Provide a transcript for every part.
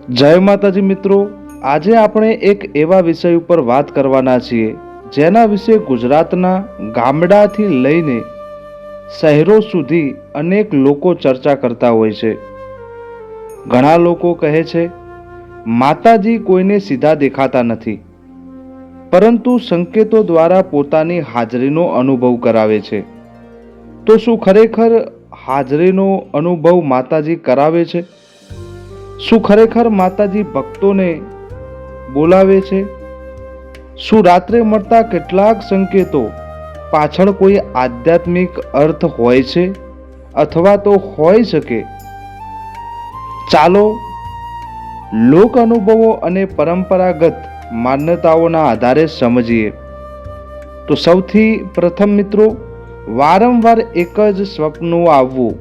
જય માતાજી મિત્રો, આજે આપણે એક એવા વિષય ઉપર વાત કરવાના છીએ જેના વિશે ગુજરાતના ગામડાથી લઈને શહેરો સુધી અનેક લોકો ચર્ચા કરતા હોય છે। ઘણા લોકો કહે છે માતાજી કોઈને સીધા દેખાતા નથી, પરંતુ સંકેતો દ્વારા પોતાની હાજરીનો અનુભવ કરાવે છે। તો શું ખરેખર હાજરીનો અનુભવ માતાજી કરાવે છે? શું ખરેખર માતાજી ભક્તોને બોલાવે છે? શું રાત્રે મળતા કેટલાક સંકેતો પાછળ કોઈ આધ્યાત્મિક અર્થ હોય છે અથવા તો હોઈ શકે? ચાલો લોક અનુભવો અને પરંપરાગત માન્યતાઓના આધારે સમજીએ। તો સૌથી પ્રથમ મિત્રો, વારંવાર એક જ સ્વપ્ન આવવું।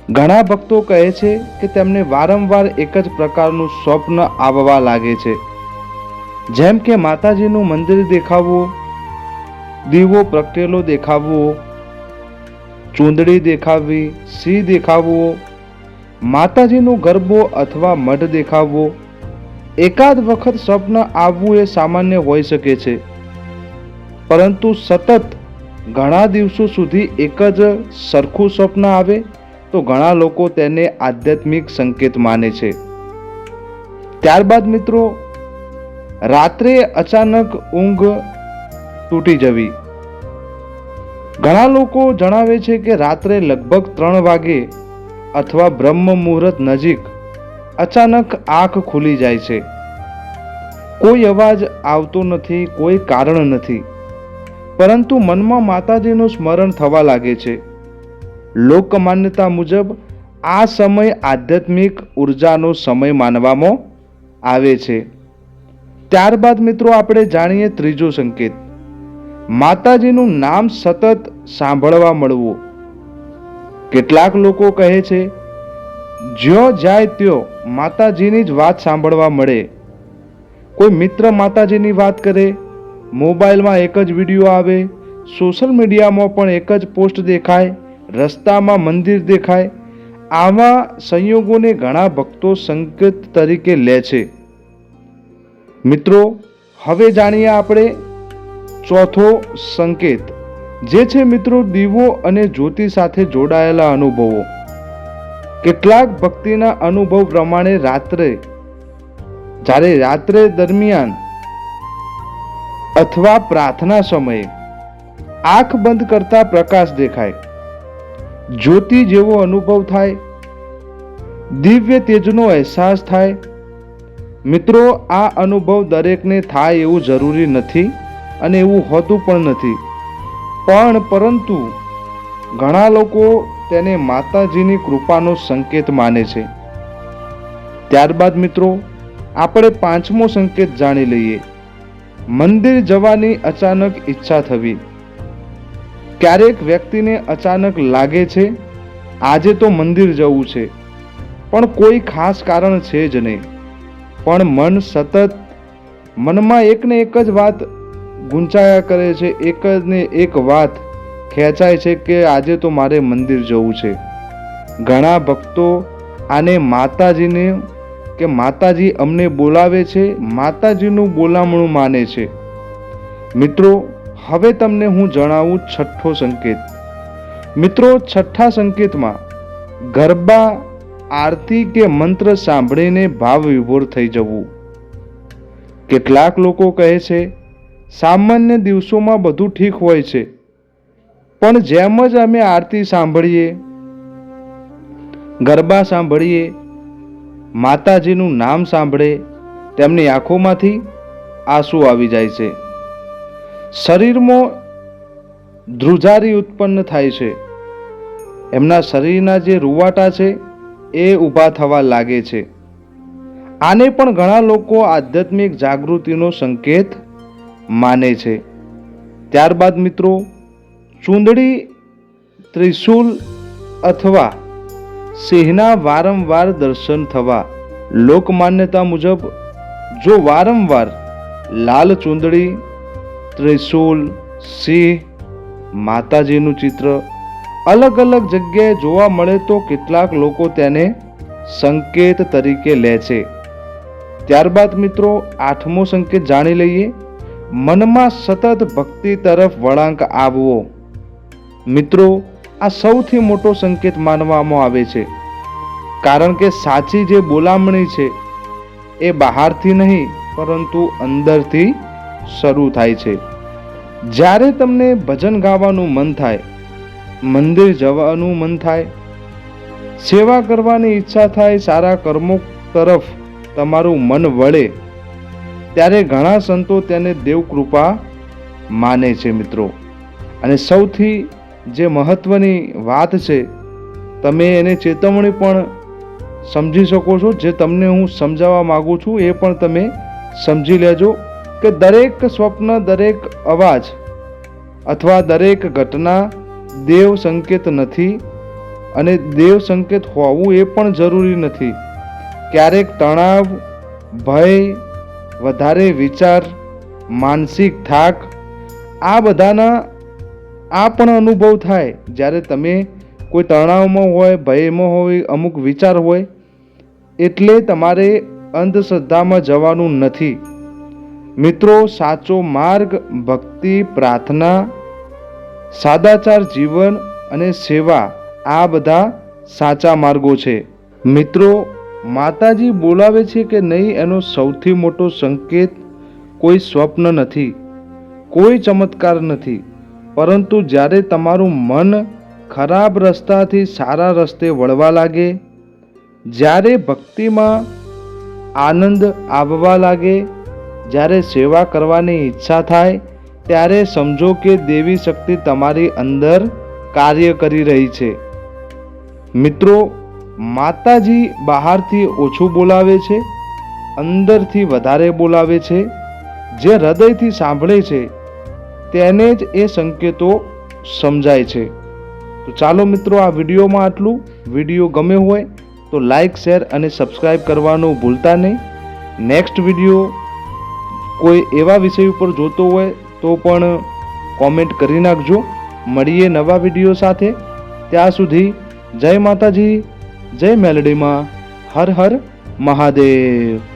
ઘણા ભક્તો કહે છે કે તેમને વારંવાર એક જ પ્રકારનું સ્વપ્ન આવવા લાગે છે, જેમ કે માતાજીનું મંદિર દેખાવવું, દીવો પ્રગટેલો દેખાવવો, ચૂંદડી દેખાવવી, સિંહ દેખાવવો, માતાજીનો ગરબો અથવા મઢ દેખાવવો। એકાદ વખત સ્વપ્ન આવવું એ સામાન્ય હોઈ શકે છે, પરંતુ સતત ઘણા દિવસો સુધી એક જ સરખું સ્વપ્ન આવે તો ઘણા લોકો તેને આધ્યાત્મિક સંકેત માને છે। ત્યારબાદ મિત્રો, રાત્રે અચાનક ઊંઘ તૂટી જવી। ઘણા લોકો જણાવે છે કે રાત્રે લગભગ 3 વાગે અથવા બ્રહ્મ મુહૂર્ત નજીક અચાનક આંખ ખુલી જાય છે। કોઈ અવાજ આવતો નથી, કોઈ કારણ નથી, પરંતુ મનમાં માતાજીનું સ્મરણ થવા લાગે છે। લોકમાન્યતા મુજબ આ સમય આધ્યાત્મિક ઉર્જાનો સમય માનવામાં આવે છે। ત્યારબાદ મિત્રો આપણે જાણીએ ત્રીજો સંકેત, માતાજીનું નામ સતત સાંભળવા મળવું। કેટલાક લોકો કહે છે જ્યાં જાય ત્યાં માતાજીની જ વાત સાંભળવા મળે। કોઈ મિત્ર માતાજીની વાત કરે, મોબાઈલમાં એક જ વિડીયો આવે, સોશિયલ મીડિયામાં પણ એક જ પોસ્ટ દેખાય, રસ્તામાં મંદિર દેખાય। આવા સંયોગોને ઘણા ભક્તો સંકેત તરીકે લે છે। મિત્રો, હવે જાણીએ આપણે ચોથો સંકેત, જે છે મિત્રો દીવો અને જ્યોતિ સાથે જોડાયેલા અનુભવો। કેટલાક ભક્તિના અનુભવ પ્રમાણે રાત્રે દરમિયાન અથવા પ્રાર્થના સમયે આંખ બંધ કરતા પ્રકાશ દેખાય, જ્યોતિ જેવો અનુભવ થાય, દિવ્ય તેજનો અહેસાસ થાય। મિત્રો, આ અનુભવ દરેકને થાય એવું જરૂરી નથી અને એવું હોતું પણ નથી, પરંતુ ઘણા લોકો તેને માતાજીની કૃપાનો સંકેત માને છે। ત્યારબાદ મિત્રો આપણે પાંચમો સંકેત જાણી લઈએ, મંદિર જવાની અચાનક ઈચ્છા થવી। ક્યારેક વ્યક્તિને અચાનક લાગે છે આજે તો મંદિર જવું છે, પણ કોઈ ખાસ કારણ છે જ નહીં, પણ મનમાં એકને એક જ વાત ગુંચાયા કરે છે, એક ને એક વાત ખેંચાય છે કે આજે તો મારે મંદિર જવું છે। ઘણા ભક્તો આને માતાજી અમને બોલાવે છે, માતાજીનું બોલામણું માને છે। મિત્રો, હવે તમને હું જણાવું છઠ્ઠો સંકેત। મિત્રો, છઠ્ઠા સંકેતમાં ગરબા, આરતી કે મંત્ર સાંભળીને ભાવ વિભોર થઈ જવું। કેટલાક લોકો કહે છે સામાન્ય દિવસોમાં બધું ઠીક હોય છે, પણ જેમ જ અમે આરતી સાંભળીએ, ગરબા સાંભળીએ, માતાજીનું નામ સાંભળે, તેમની આંખોમાંથી આંસુ આવી જાય છે, શરીરમાં ધ્રુજારી ઉત્પન્ન થાય છે, એમના શરીરના જે રૂવાટા છે એ ઊભા થવા લાગે છે। આને પણ ઘણા લોકો આધ્યાત્મિક જાગૃતિનો સંકેત માને છે। ત્યારબાદ મિત્રો, ચૂંદડી, ત્રિશૂલ અથવા સિંહના વારંવાર દર્શન થવા। લોકમાન્યતા મુજબ જો વારંવાર લાલ ચૂંદડી, ત્રિશૂલ, સિંહ, માતાજીનું ચિત્ર અલગ અલગ જગ્યાએ જોવા મળે તો કેટલાક લોકો તેને સંકેત તરીકે લે છે. ત્યારબાદ મિત્રો 8મો સંકેત જાણી લઈએ. મનમાં સતત ભક્તિ તરફ વળાંક આવવો. મિત્રો, આ સૌથી મોટો સંકેત માનવામાં આવે છે, કારણ કે સાચી જે બોલામણી છે એ બહારથી નહીં પરંતુ અંદરથી શરૂ થાય છે. જ્યારે તમને ભજન ગાવાનું મન થાય, મંદિર જવાનું મન થાય, સેવા કરવાની ઈચ્છા થાય, સારા કર્મો તરફ તમારું મન વળે, ત્યારે ઘણા સંતો તેને દેવકૃપા માને છે મિત્રો. અને સૌથી જે મહત્વની વાત છે, તમે એને ચેતવણી પણ સમજી શકો છો. જે તમને હું સમજાવવા માગું છું એ પણ તમે સમજી લેજો કે દરેક સ્વપ્ન, દરેક અવાજ અથવા દરેક ઘટના દેવ સંકેત નથી, અને દેવ સંકેત હોવું એ પણ જરૂરી નથી. ક્યારેક તણાવ, ભય, વધારે વિચાર, માનસિક થાક, આ બધાના આ પણ અનુભવ થાય જ્યારે તમે કોઈ તણાવમાં હોય, ભયમાં હોય, અમુક વિચાર હોય. એટલે તમારે અંધશ્રદ્ધામાં જવાનું નથી મિત્રો. સાચો માર્ગ ભક્તિ, પ્રાર્થના, સાદાચાર જીવન અને સેવા, આ બધા સાચા માર્ગો છે મિત્રો. માતાજી બોલાવે છે કે નહીં એનો સૌથી મોટો સંકેત કોઈ સ્વપ્ન નથી, કોઈ ચમત્કાર નથી, પરંતુ જ્યારે તમારું મન ખરાબ રસ્તાથી સારા રસ્તે વળવા લાગે, જ્યારે ભક્તિમાં આનંદ આવવા લાગે, જ્યારે સેવા કરવાની ઈચ્છા થાય, ત્યારે સમજો કે દેવી શક્તિ તમારી અંદર કાર્ય કરી રહી છે. મિત્રો, માતાજી બહારથી ઓછું બોલાવે છે, અંદરથી વધારે બોલાવે છે. જે હૃદયથી સાંભળે છે તેને જ એ સંકેતો સમજાય છે. તો ચાલો મિત્રો, આ વિડીયોમાં આટલું. વિડીયો ગમે હોય તો લાઈક, શેર અને સબસ્ક્રાઈબ કરવાનું ભૂલતા નહીં. નેક્સ્ટ વિડીયો કોઈ એવા વિષય ઉપર જોતો હોય તો પણ કોમેન્ટ કરી નાખજો. મળીએ નવા વિડીયો સાથે. ત્યાં સુધી જય માતાજી, જય મેલડીમાં. હર હર મહાદેવ.